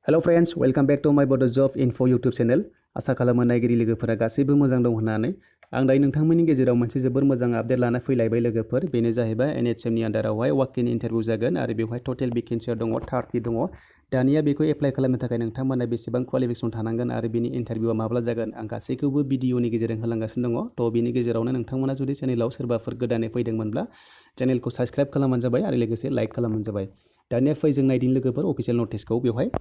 Hello friends, welcome back to my बड जब info YouTube channel. आशा खालामो नायगिरि लोगोफोरा गासैबो मोजां दं होननानै। आं दायो नोंथांमोननि गेजेराव मोनसे जोबोर मोजां आपडेट लाना फैलायबाय लोगोफोर। बेनो जाहैबाय NHM नि आन्डारावहाय वाक-इन इन्टारभिउ जागोन आरो बेवहाय टटेल भेकेन्सिया दङ 30 दङ। दानिया बेखौ एप्लाइ खालामनो थाखाय नोंथांमोना बेसेबां क्वालिफिकेसन थानांगोन आरो बिनि इन्टारभिउआ माब्ला जागोन आं गासैखौबो भिडिअनि गेजेरजों होलांगासिनो दङ। थ' बिनि गेजेरावनो नोंथांमोना जुदि चेनेलाव सोरबाफोर गोदानै फैदोंमोनब्ला चेनेलखौ साबस्क्राइब खालामबानो जाबाय आरो लोगोसे लाइक खालामबानो जाबाय। दानिया फै जों नायदिनि लोगोफोर अफिसियेल नटिसखौ बेवहाय।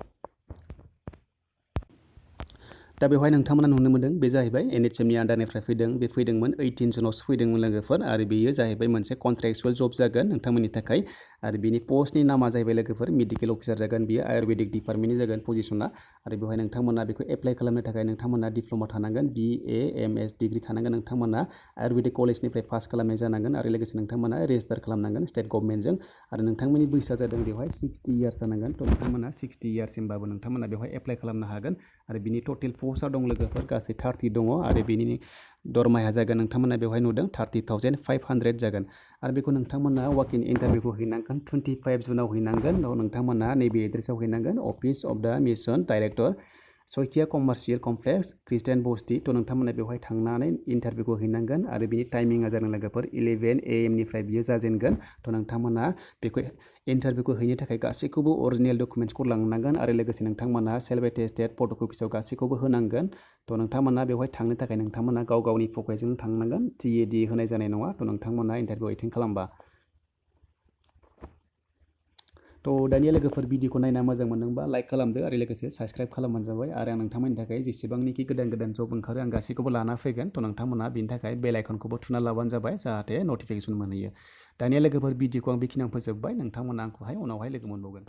दा बेवहाय नोंथांमोना नुनो मोन्दों बे जाहैबाय NHM नि आन्डारनिफ्राय फैदों। बे फैदोंमोन 18 जुनावसो फैदोंमोन लोगोफोर आरो बेयो जाहैबाय मोनसे कन्ट्रेक्चुएल जब जागोन नोंथांमोननि थाखाय। आरो बिनि पस्टनि नामा जाहैबाय लोगोफोर मेडिकेल अफिसार जागोन। बियो आयुर्वेदिक डिपार्टमेन्टनि जागोन पजिसना। आरो बेवहाय नोंथांमोना बेखौ एप्लाइ खालामनो थाखाय नोंथांमोना डिप्ल'मा थानांगोन, BA MS डिग्री थानांगोन। नोंथांमोना आयुर्वेदिक कलेजनिफ्राय पास खालामनाय जानांगोन आरो लोगोसे नोंथांमोना रेजिस्टार खालामनांगोन स्टेट गभर्नमेन्टजों। आरो नोंथांमोननि बैसोआ जादों बेवहाय 60 इयार्स जानांगोन। थ' नोंथांमोना 60 इयार्ससिमबाबो नोंथांमोना बेवहाय एप्लाइ खालामनो हागोन। आरो बिनि टटेल पस्टआ दं लोगोफोर गासै 30 दङ आरो बेनि दरमाया जागोन नोंथांमोना बेवहाय नुदों 30,500 जागोन। आरो बेखौ नोंथांमोना वाक-इन इन्टारभिउखौ हैनांगोन 25 जुनाव हैनांगोन। नोंथांमोना नैबे एड्रेसाव हैनांगोन अफिस अफ द mission director Saikia commercial complex खृष्टियान बस्ति। थ' नोंथांमोना बेवहाय थांनानै इन्टारभिउखौ हैनांगोन आरो बिनि टाइमिंआ जादों लोगोफोर 11 AM निफ्राय बियो जाजेनगोन। थ' नोंथांमोना बेखौ इन्टारभिउखौ हैनो थाखाय गासैखौबो अरिजिनेल डकुमेन्ट्सखौ लांनांगोन आरो लोगोसे नोंथांमोना सेल्फ एटेस्टेड फट'कपिसआव गासैखौबो होनांगोन। थ' नोंथांमोना बेवहाय थांनो थाखाय नोंथांमोना गाव गावनि पकेटजों थांनांगोन। TAD होनाय जानाय नङा। थ' नोंथांमोना इन्टारभिउ एटेन्ड खालामबा। थ' दानिया लोगोफोर भिडिअखौ नायना मोजां मोनदोंबा लाइक खालामदो आरो लोगोसे साबस्क्राइब खालामबानो जाबाय। आरो आं नोंथांमोननि थाखाय जेसेबांनिखि गोदान गोदान जब ओंखारो आं गासैखौबो लाना फैगोन। थ' नोंथांमोना बिनि थाखाय बेल आइकनखौबो थुना लाबानो जाबाय जाहाथे नटिफिकेसन मोनहैयो। दानिया लोगोफोर भिडिअखौ आं बेखिनियाव फोजोबबाय। नोंथांमोना आंखौहाय उनावहाय लोगो मोनबावगोन।